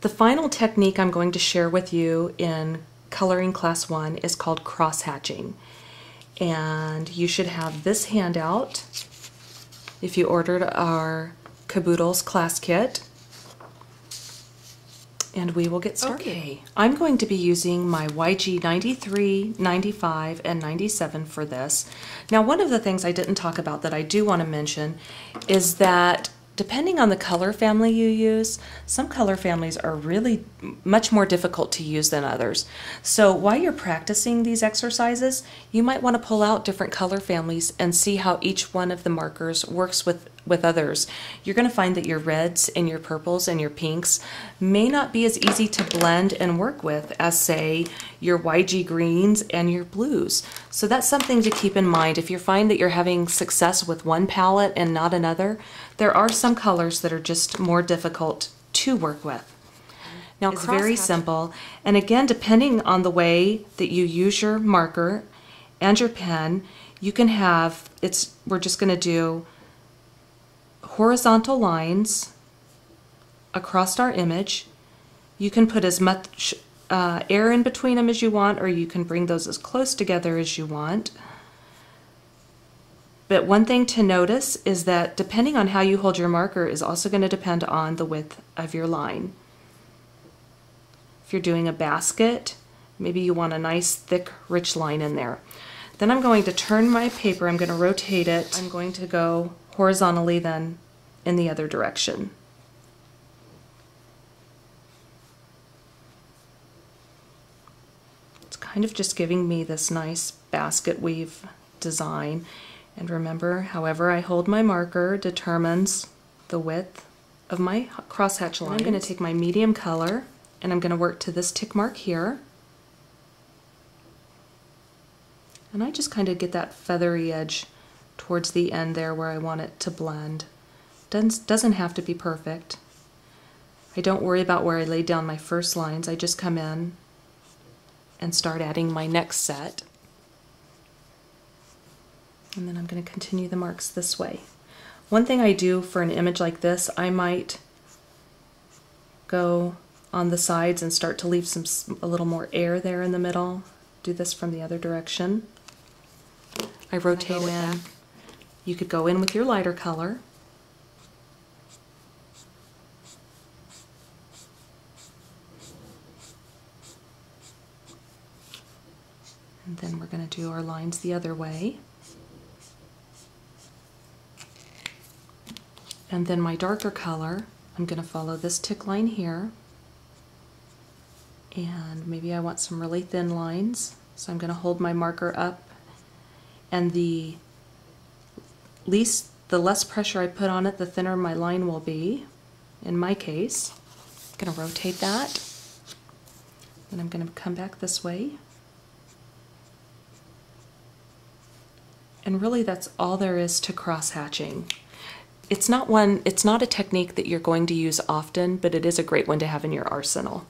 The final technique I'm going to share with you in Coloring Class 1 is called cross-hatching. And you should have this handout if you ordered our Caboodles class kit. And we will get started. Okay, I'm going to be using my YG 93, 95, and 97 for this. Now, one of the things I didn't talk about that I do want to mention is that depending on the color family you use, some color families are really much more difficult to use than others. So while you're practicing these exercises, you might want to pull out different color families and see how each one of the markers works with others. You're going to find that your reds and your purples and your pinks may not be as easy to blend and work with as, say, your YG greens and your blues. So that's something to keep in mind. If you find that you're having success with one palette and not another, there are some colors that are just more difficult to work with. Now, it's very simple, and again, depending on the way that you use your marker and your pen, you can have, we're just going to do horizontal lines across our image. You can put as much air in between them as you want, or you can bring those as close together as you want. But one thing to notice is that depending on how you hold your marker is also going to depend on the width of your line. If you're doing a basket, maybe you want a nice, thick, rich line in there. Then I'm going to turn my paper, I'm going to rotate it, I'm going to go horizontally then in the other direction. It's kind of just giving me this nice basket weave design. And remember, however I hold my marker determines the width of my crosshatch line. I'm going to take my medium color and I'm going to work to this tick mark here. And I just kind of get that feathery edge towards the end there where I want it to blend. Doesn't have to be perfect. I don't worry about where I laid down my first lines. I just come in and start adding my next set. And then I'm going to continue the marks this way. One thing I do for an image like this, I might go on the sides and start to leave a little more air there in the middle. Do this from the other direction. I rotate in. You could go in with your lighter color. And then we're going to do our lines the other way. And then my darker color, I'm going to follow this tick line here. And maybe I want some really thin lines, so I'm going to hold my marker up, and the less pressure I put on it, the thinner my line will be. In my case, I'm going to rotate that, and I'm going to come back this way. And really that's all there is to cross-hatching. It's not a technique that you're going to use often, but it is a great one to have in your arsenal.